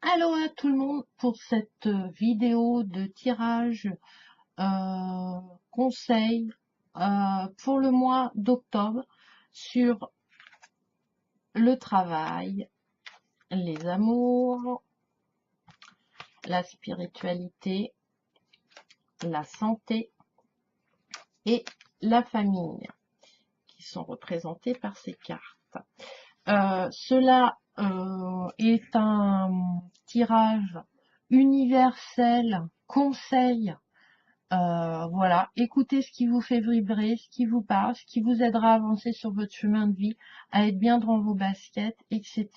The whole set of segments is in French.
Hello à tout le monde pour cette vidéo de tirage euh, conseil pour le mois d'octobre sur le travail, les amours, la spiritualité, la santé et la famille qui sont représentés par ces cartes. Cela est un tirage universel conseil. Voilà, écoutez ce qui vous fait vibrer, ce qui vous parle, ce qui vous aidera à avancer sur votre chemin de vie, à être bien dans vos baskets, etc.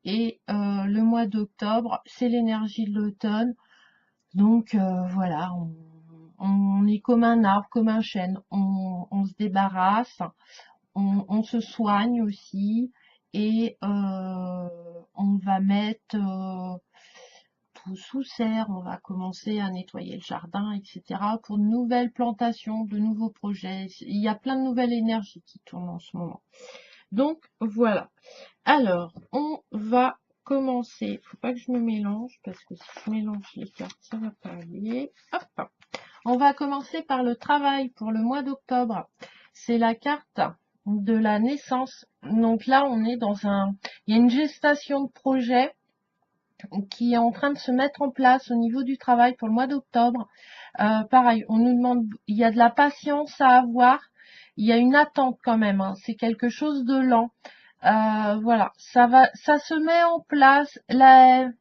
Et le mois d'octobre, c'est l'énergie de l'automne. Donc voilà, on est comme un arbre, comme un chêne. On se débarrasse, on se soigne aussi. Et on va mettre tout sous serre, on va commencer à nettoyer le jardin, etc. pour de nouvelles plantations, de nouveaux projets. Il y a plein de nouvelles énergies qui tournent en ce moment. Donc voilà. Alors, on va commencer. Faut pas que je me mélange parce que si je mélange les cartes, ça va pas aller. Hop. On va commencer par le travail pour le mois d'octobre. C'est la carte de la naissance. Donc là, on est dans il y a une gestation de projet qui est en train de se mettre en place au niveau du travail pour le mois d'octobre. Pareil, on nous demande, il y a de la patience à avoir, il y a une attente quand même, hein, c'est quelque chose de lent. Voilà, ça se met en place, la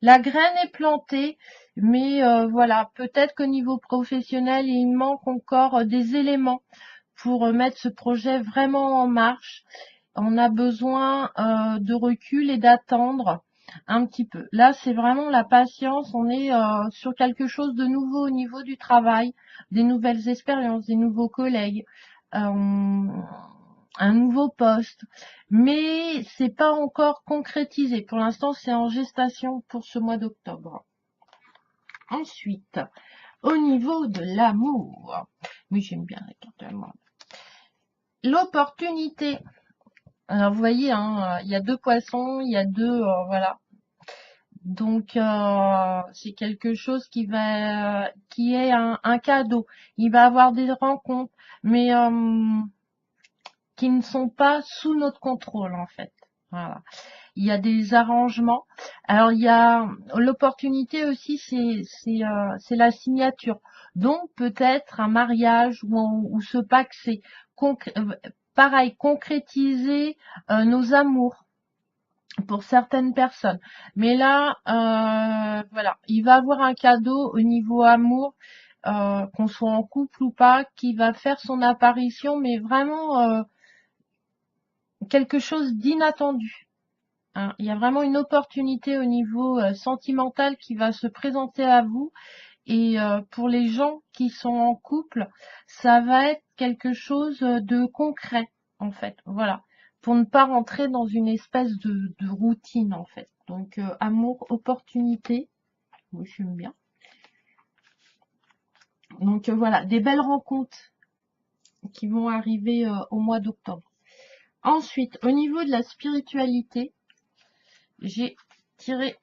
graine est plantée, mais voilà, peut-être qu'au niveau professionnel, il manque encore des éléments pour mettre ce projet vraiment en marche. On a besoin de recul et d'attendre un petit peu. Là, c'est vraiment la patience. On est sur quelque chose de nouveau au niveau du travail, des nouvelles expériences, des nouveaux collègues, un nouveau poste. Mais c'est pas encore concrétisé. Pour l'instant, c'est en gestation pour ce mois d'octobre. Ensuite, au niveau de l'amour, oui, j'aime bien la carte de l'amour. L'opportunité. Alors vous voyez, hein, il y a deux poissons, il y a deux, voilà. Donc c'est quelque chose qui est un cadeau. Il va avoir des rencontres, mais qui ne sont pas sous notre contrôle en fait. Voilà. Il y a des arrangements. Alors il y a l'opportunité aussi, c'est la signature. Donc peut-être un mariage ou ce paxé. Pareil, concrétiser nos amours pour certaines personnes. Mais là, voilà, il va avoir un cadeau au niveau amour, qu'on soit en couple ou pas, qui va faire son apparition, mais vraiment quelque chose d'inattendu. Hein. Il y a vraiment une opportunité au niveau sentimental qui va se présenter à vous. Et pour les gens qui sont en couple, ça va être quelque chose de concret, en fait. Voilà. Pour ne pas rentrer dans une espèce de routine, en fait. Donc, amour, opportunité. Moi, j'aime bien. Donc, voilà. Des belles rencontres qui vont arriver au mois d'octobre. Ensuite, au niveau de la spiritualité, j'ai tiré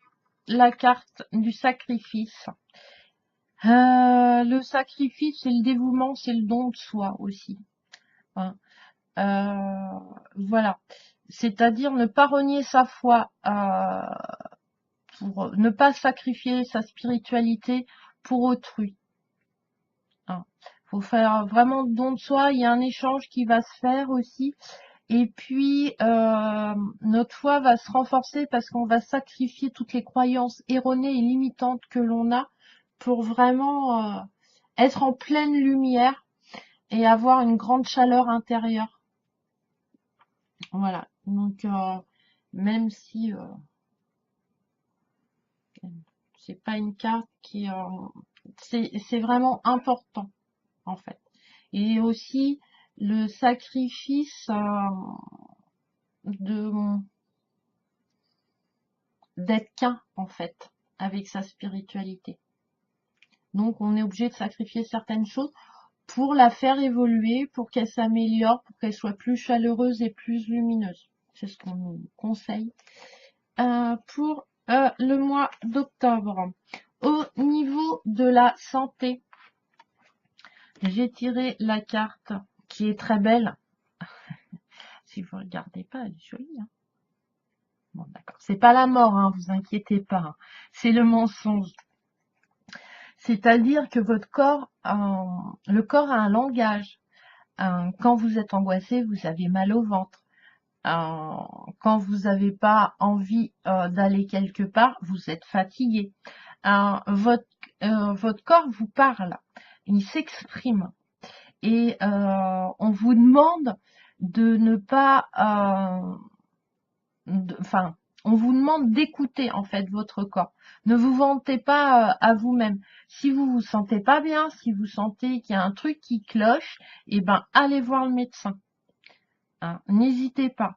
la carte du sacrifice. Le sacrifice, c'est le dévouement, c'est le don de soi aussi. Hein. Voilà. C'est-à-dire ne pas renier sa foi, pour ne pas sacrifier sa spiritualité pour autrui. Hein. Faut faire vraiment don de soi. Il y a un échange qui va se faire aussi. Et puis, notre foi va se renforcer parce qu'on va sacrifier toutes les croyances erronées et limitantes que l'on a pour vraiment être en pleine lumière et avoir une grande chaleur intérieure. Voilà. Donc, même si c'est pas une carte qui, c'est vraiment important en fait. Et aussi le sacrifice de d'être qu'un en fait avec sa spiritualité. Donc, on est obligé de sacrifier certaines choses pour la faire évoluer, pour qu'elle s'améliore, pour qu'elle soit plus chaleureuse et plus lumineuse. C'est ce qu'on nous conseille. Pour le mois d'octobre. Au niveau de la santé, j'ai tiré la carte qui est très belle. Si vous regardez pas, elle est jolie. Hein. Bon, d'accord. C'est pas la mort, hein, vous inquiétez pas. Hein. C'est le mensonge. C'est-à-dire que votre corps, le corps a un langage. Quand vous êtes angoissé, vous avez mal au ventre. Quand vous n'avez pas envie d'aller quelque part, vous êtes fatigué. Votre corps vous parle, il s'exprime. Et on vous demande de ne pas... Enfin, on vous demande d'écouter en fait votre corps. Ne vous vantez pas à vous-même. Si vous vous sentez pas bien, si vous sentez qu'il y a un truc qui cloche, eh ben allez voir le médecin. Hein, n'hésitez pas.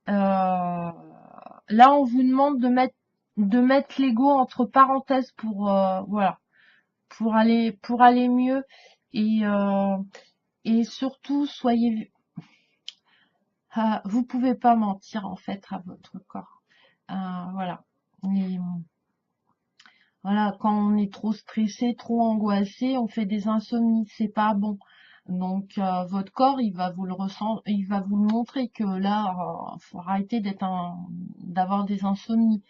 Là, on vous demande de mettre l'ego entre parenthèses pour voilà, pour aller mieux et surtout soyez vous pouvez pas mentir en fait à votre corps. Voilà. Et, voilà, quand on est trop stressé, trop angoissé, on fait des insomnies, c'est pas bon. Donc votre corps, il va vous le il va vous le montrer que là, faut arrêter d'avoir des insomnies.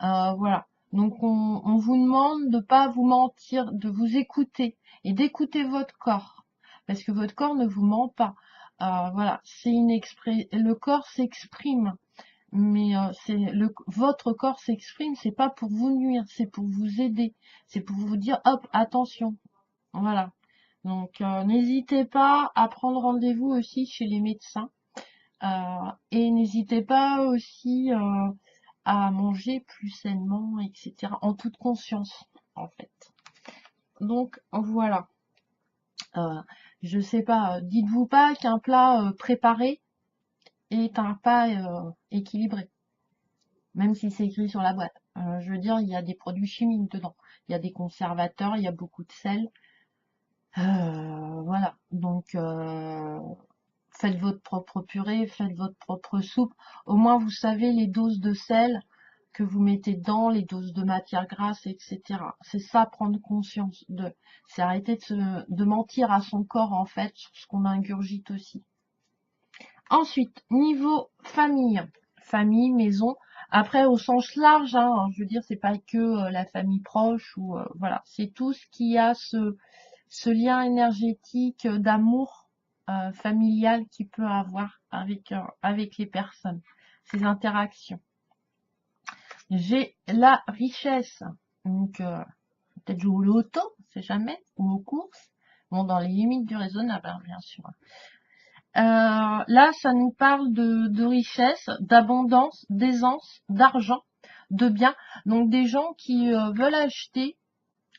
Voilà. Donc on vous demande de pas vous mentir, de vous écouter et d'écouter votre corps, parce que votre corps ne vous ment pas. Voilà, le corps s'exprime. Mais votre corps s'exprime, c'est pas pour vous nuire, c'est pour vous aider, c'est pour vous dire hop, attention. Voilà. Donc n'hésitez pas à prendre rendez-vous aussi chez les médecins et n'hésitez pas aussi à manger plus sainement, etc. En toute conscience, en fait. Donc voilà. Je sais pas, dites-vous pas qu'un plat préparé est un plat équilibré. Même si c'est écrit sur la boîte. Je veux dire, il y a des produits chimiques dedans. Il y a des conservateurs, il y a beaucoup de sel. Voilà. Donc, faites votre propre purée, faites votre propre soupe. Au moins, vous savez les doses de sel que vous mettez dedans, les doses de matière grasse, etc. C'est ça, prendre conscience de. C'est arrêter de mentir à son corps, en fait, sur ce qu'on ingurgite aussi. Ensuite, niveau famille. Famille, maison. Après, au sens large, hein, je veux dire, c'est pas que la famille proche ou voilà, c'est tout ce qui a ce lien énergétique d'amour familial qu'il peut avoir avec les personnes, ces interactions. J'ai la richesse, donc peut-être jouer au loto, on sait jamais, ou aux courses, bon, dans les limites du raisonnable, hein, bien sûr. Là, ça nous parle de richesse, d'abondance, d'aisance, d'argent, de biens. Donc des gens qui veulent acheter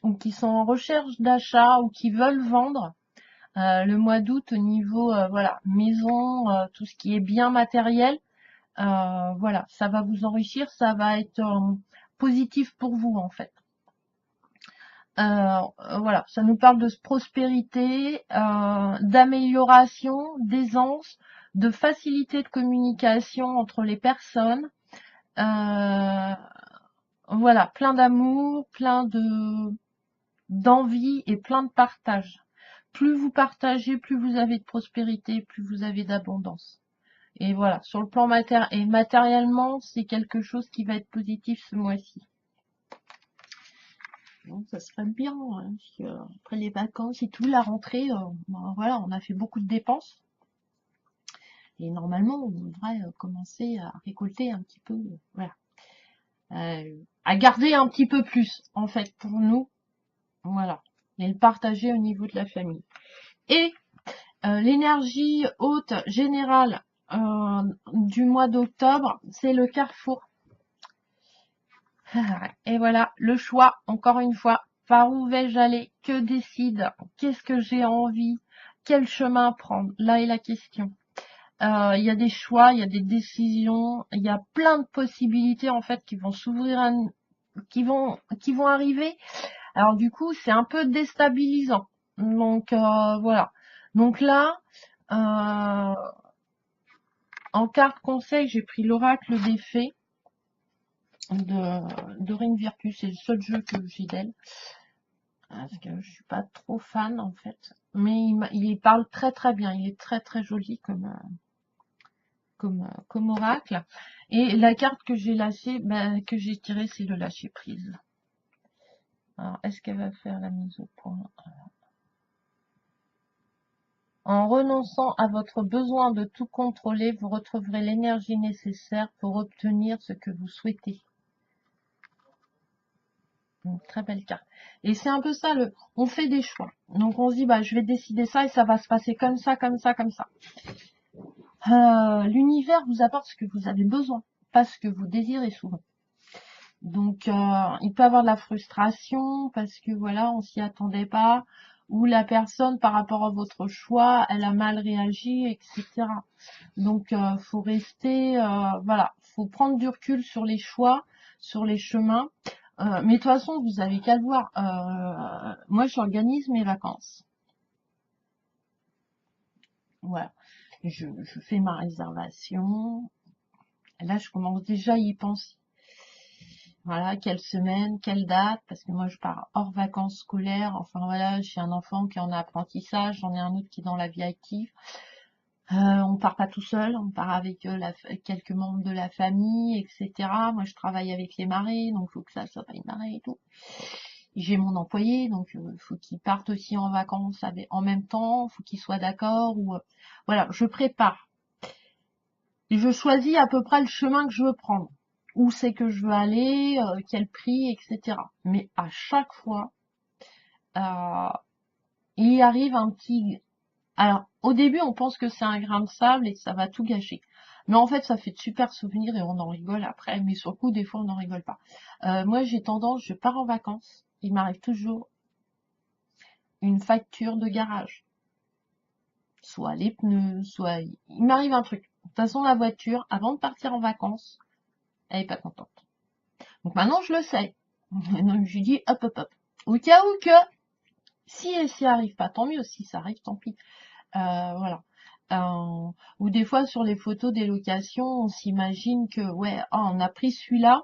ou qui sont en recherche d'achat ou qui veulent vendre. Le mois d'août au niveau voilà, maison, tout ce qui est bien matériel, voilà, ça va vous enrichir, ça va être positif pour vous en fait. Voilà, ça nous parle de prospérité, d'amélioration, d'aisance, de facilité de communication entre les personnes. Voilà, plein d'amour, plein d'envie et plein de partage. Plus vous partagez, plus vous avez de prospérité, plus vous avez d'abondance. Et voilà, sur le plan matériellement, c'est quelque chose qui va être positif ce mois-ci. Bon, ça serait bien, hein, après les vacances et tout, la rentrée, ben voilà, on a fait beaucoup de dépenses. Et normalement, on devrait commencer à récolter un petit peu, voilà. À garder un petit peu plus, en fait, pour nous. Voilà. Et le partager au niveau de la famille. Et l'énergie haute générale du mois d'octobre, c'est le carrefour. Et voilà, le choix, encore une fois. Par où vais-je aller? Que décide? Qu'est-ce que j'ai envie? Quel chemin prendre? Là est la question. Il y a des choix, il y a des décisions, il y a plein de possibilités en fait qui vont s'ouvrir, qui vont arriver. Alors du coup, c'est un peu déstabilisant. Donc voilà. Donc là, en carte conseil, j'ai pris l'oracle des fées. Ring Virtus. C'est le seul jeu que j'ai d'elle. Parce que je suis pas trop fan en fait. Mais il parle très très bien. Il est très très joli comme oracle. Et la carte que j'ai lâchée, que j'ai tirée, c'est le lâcher prise. Alors, est-ce qu'elle va faire la mise au point? En renonçant à votre besoin de tout contrôler, vous retrouverez l'énergie nécessaire pour obtenir ce que vous souhaitez. Une très belle carte. Et c'est un peu ça, on fait des choix. Donc on se dit, je vais décider ça et ça va se passer comme ça, comme ça, comme ça. L'univers vous apporte ce que vous avez besoin, pas ce que vous désirez souvent. Donc il peut y avoir de la frustration parce que voilà, on s'y attendait pas, ou la personne par rapport à votre choix, elle a mal réagi, etc. Donc faut rester, voilà, faut prendre du recul sur les choix, sur les chemins. Mais de toute façon, vous avez qu'à le voir. Moi, j'organise mes vacances. Voilà. Je fais ma réservation. Là, je commence déjà à y penser. Voilà, quelle semaine, quelle date, parce que moi, je pars hors vacances scolaires. Enfin, voilà, j'ai un enfant qui est en apprentissage, j'en ai un autre qui est dans la vie active. On part pas tout seul, on part avec quelques membres de la famille, etc. Moi, je travaille avec les marées, donc il faut que ça soit pas les marées et tout. J'ai mon employé, donc faut qu'il parte aussi en vacances en même temps, faut qu'il soit d'accord. Ou voilà, je prépare. Et je choisis à peu près le chemin que je veux prendre. Où c'est que je veux aller, quel prix, etc. Mais à chaque fois, euh, il y arrive un petit... Alors, au début, on pense que c'est un grain de sable et que ça va tout gâcher. Mais en fait, ça fait de super souvenirs et on en rigole après. Mais sur le coup, des fois, on n'en rigole pas. Moi, j'ai tendance, je pars en vacances. Il m'arrive toujours une facture de garage. Soit les pneus, soit... Il m'arrive un truc. De toute façon, la voiture, avant de partir en vacances, elle est pas contente. Donc maintenant, je le sais. Donc, je lui dis, hop, hop, hop. Au cas où que, si elle s'y arrive pas, tant mieux. Si ça arrive, tant pis. Voilà. Ou des fois sur les photos des locations, on s'imagine que ouais, on a pris celui-là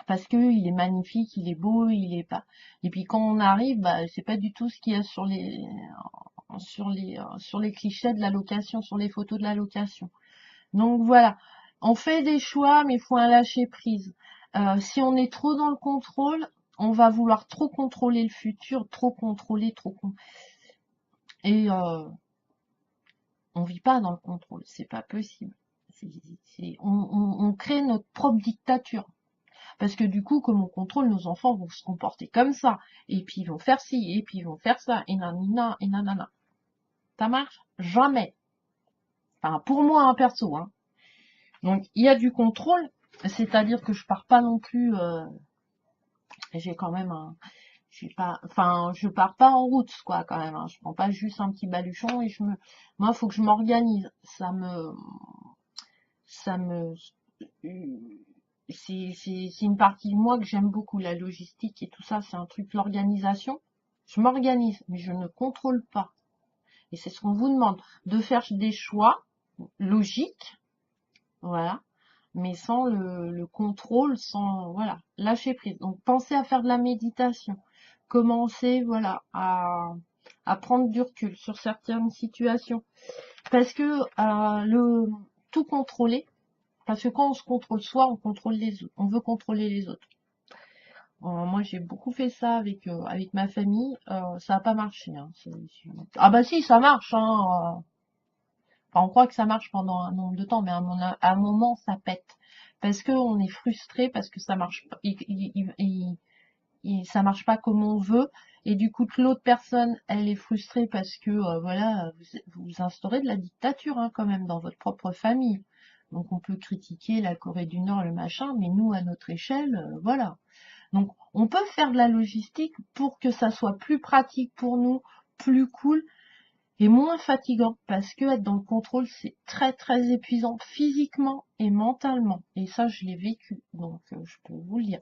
parce que il est magnifique, il est beau, il est pas. Et puis quand on arrive, c'est pas du tout ce qu'il y a sur les clichés de la location, sur les photos de la location. Donc voilà, on fait des choix, mais il faut un lâcher prise. Si on est trop dans le contrôle, on va vouloir trop contrôler le futur, trop contrôler, et on vit pas dans le contrôle, c'est pas possible. On crée notre propre dictature. Parce que du coup, comme on contrôle, nos enfants vont se comporter comme ça. Et puis ils vont faire ci, et puis ils vont faire ça, et nanana, et nanana. Ça marche? Jamais. Enfin, pour moi, un perso, hein. Donc, il y a du contrôle, c'est-à-dire que je pars pas non plus, j'ai quand même je pars pas en route, quoi, quand même, hein. Je prends pas juste un petit baluchon et moi, faut que je m'organise. Ça me, c'est une partie de moi que j'aime beaucoup, la logistique et tout ça, c'est un truc, l'organisation. Je m'organise, mais je ne contrôle pas. Et c'est ce qu'on vous demande, de faire des choix logiques, voilà, mais sans le contrôle, sans, voilà, lâcher prise. Donc, pensez à faire de la méditation. Commencez, voilà, à prendre du recul sur certaines situations. Parce que tout contrôler, parce que quand on se contrôle soi, on contrôle les autres. On veut contrôler les autres. Moi, j'ai beaucoup fait ça avec ma famille. Ça n'a pas marché, hein. Ah bah si, ça marche, hein. Enfin, on croit que ça marche pendant un nombre de temps, mais à un moment, ça pète. Parce que on est frustré, parce que ça marche pas, ça marche pas comme on veut. Et du coup, que l'autre personne, elle est frustrée parce que, voilà, vous instaurez de la dictature, hein, quand même, dans votre propre famille. Donc, on peut critiquer la Corée du Nord, le machin, mais nous, à notre échelle, voilà. Donc, on peut faire de la logistique pour que ça soit plus pratique pour nous, plus cool et moins fatigant. Parce que être dans le contrôle, c'est très, très épuisant physiquement et mentalement. Et ça, je l'ai vécu. Donc, je peux vous le dire.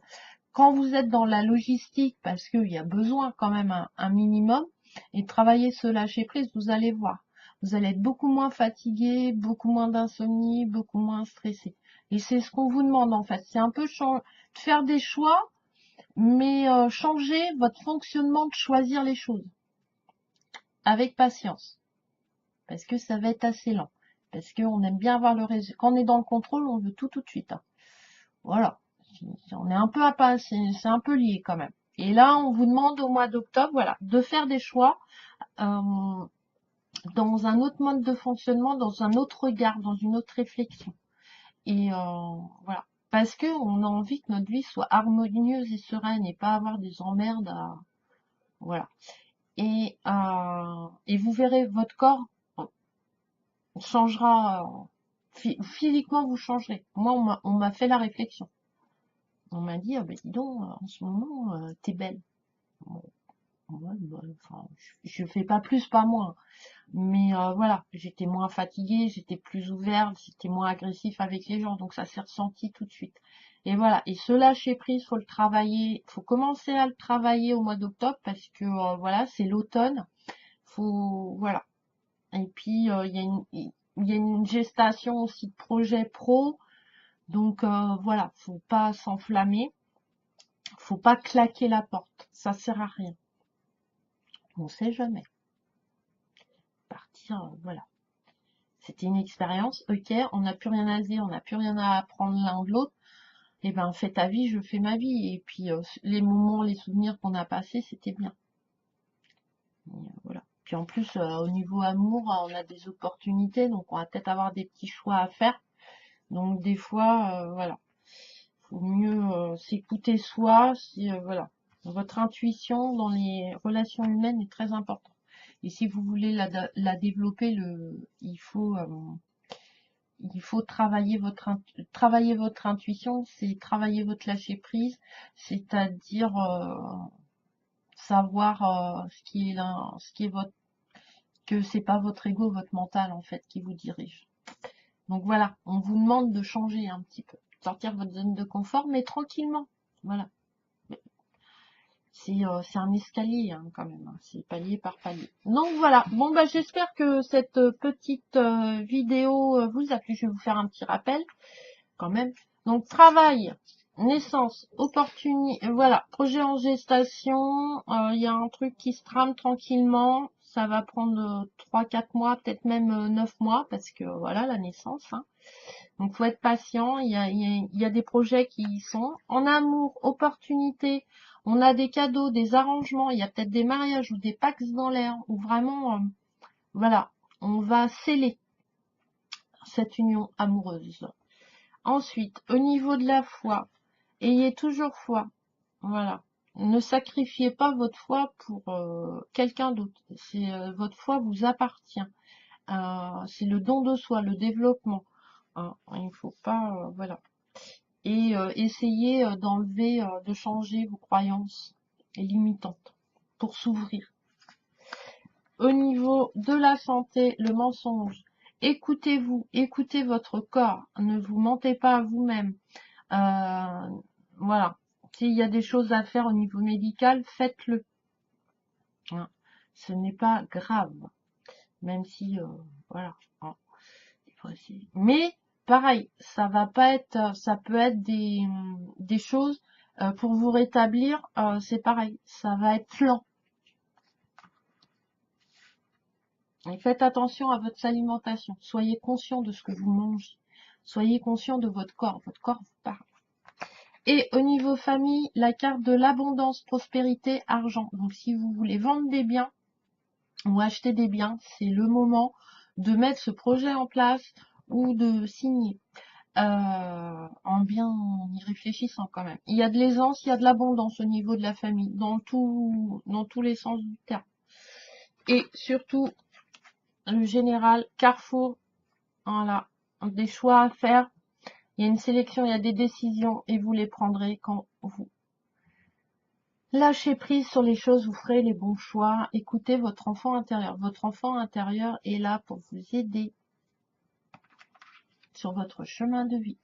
Quand vous êtes dans la logistique, parce qu'il y a besoin quand même un minimum, et travailler ce lâcher prise, vous allez voir. Vous allez être beaucoup moins fatigué, beaucoup moins d'insomnie, beaucoup moins stressé. Et c'est ce qu'on vous demande en fait. C'est un peu de faire des choix, mais changer votre fonctionnement de choisir les choses avec patience. Parce que ça va être assez lent. Parce qu'on aime bien avoir le résultat. Quand on est dans le contrôle, on veut tout de suite. Hein. Voilà. On est un peu à pas, c'est un peu lié quand même. Et là, on vous demande au mois d'octobre, voilà, de faire des choix dans un autre mode de fonctionnement, dans un autre regard, dans une autre réflexion. Et voilà. Parce que on a envie que notre vie soit harmonieuse et sereine et pas avoir des emmerdes à... Voilà. Et vous verrez, votre corps changera. Physiquement, vous changerez. Moi, on m'a fait la réflexion. On m'a dit, ah ben dis donc, en ce moment, t'es belle. Bon, ouais, bah, enfin, je fais pas plus, pas moins. Mais voilà, j'étais moins fatiguée, j'étais plus ouverte, j'étais moins agressif avec les gens, donc ça s'est ressenti tout de suite. Et voilà, et ce lâcher prise, faut le travailler, faut commencer à le travailler au mois d'octobre parce que voilà, c'est l'automne. Faut voilà. Et puis il y a une gestation aussi de projet pro, donc voilà, faut pas s'enflammer, faut pas claquer la porte, ça sert à rien. On sait jamais. Partir, voilà. C'était une expérience, ok, on n'a plus rien à dire, on n'a plus rien à apprendre l'un de l'autre, et ben fais ta vie, je fais ma vie, et puis les moments, les souvenirs qu'on a passés, c'était bien. Et, voilà. Puis en plus, au niveau amour, on a des opportunités, donc on va peut-être avoir des petits choix à faire. Donc des fois, voilà, faut mieux s'écouter soi, si voilà. Votre intuition dans les relations humaines est très importante. Et si vous voulez la développer, il faut travailler votre intuition, c'est travailler votre lâcher prise, c'est-à-dire savoir ce qui est votre, que c'est pas votre ego, votre mental en fait qui vous dirige. Donc voilà, on vous demande de changer un petit peu, sortir de votre zone de confort, mais tranquillement. Voilà. C'est un escalier hein, quand même, hein. C'est palier par palier. Donc voilà, bon bah j'espère que cette petite vidéo vous a plu. Je vais vous faire un petit rappel quand même. Donc travail, naissance, opportunité, voilà, projet en gestation, il y a un truc qui se trame tranquillement, ça va prendre 3-4 mois, peut-être même 9 mois, parce que voilà, la naissance, hein. Donc faut être patient, il y a des projets qui y sont. En amour, opportunité, on a des cadeaux, des arrangements, il y a peut-être des mariages ou des pax dans l'air, où vraiment, voilà, on va sceller cette union amoureuse. Ensuite, au niveau de la foi, ayez toujours foi. Voilà. Ne sacrifiez pas votre foi pour quelqu'un d'autre. Votre foi vous appartient. C'est le don de soi, le développement. Hein. Il ne faut pas, voilà. Et essayez d'enlever, de changer vos croyances limitantes pour s'ouvrir. Au niveau de la santé, le mensonge. Écoutez-vous, écoutez votre corps. Ne vous mentez pas à vous-même. Voilà. S'il y a des choses à faire au niveau médical, faites-le. Hein. Ce n'est pas grave. Même si, voilà. Hein. Mais, pareil, ça va pas être, ça peut être des choses pour vous rétablir, c'est pareil. Ça va être lent. Et faites attention à votre alimentation. Soyez conscient de ce que vous mangez. Soyez conscient de votre corps. Votre corps vous parle. Et au niveau famille, la carte de l'abondance, prospérité, argent. Donc si vous voulez vendre des biens ou acheter des biens, c'est le moment de mettre ce projet en place ou de signer. En bien y réfléchissant quand même. Il y a de l'aisance, il y a de l'abondance au niveau de la famille, dans tous les sens du terme. Et surtout, le général, Carrefour, voilà, des choix à faire. Il y a une sélection, il y a des décisions et vous les prendrez quand vous lâchez prise sur les choses, vous ferez les bons choix. Écoutez votre enfant intérieur. Votre enfant intérieur est là pour vous aider sur votre chemin de vie.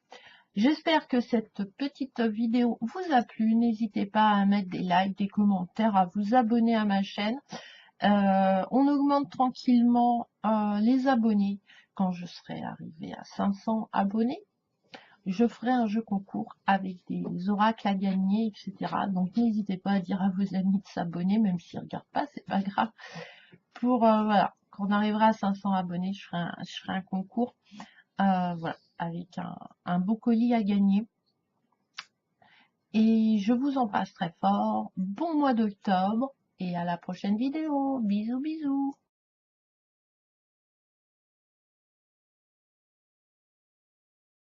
J'espère que cette petite vidéo vous a plu. N'hésitez pas à mettre des likes, des commentaires, à vous abonner à ma chaîne. On augmente tranquillement les abonnés. Quand je serai arrivé à 500 abonnés, je ferai un jeu concours avec des oracles à gagner, etc. Donc n'hésitez pas à dire à vos amis de s'abonner, même s'ils ne regardent pas, c'est pas grave. Pour voilà, quand on arrivera à 500 abonnés, je ferai un concours, voilà, avec un beau colis à gagner. Et je vous embrasse très fort. Bon mois d'octobre et à la prochaine vidéo. Bisous, bisous.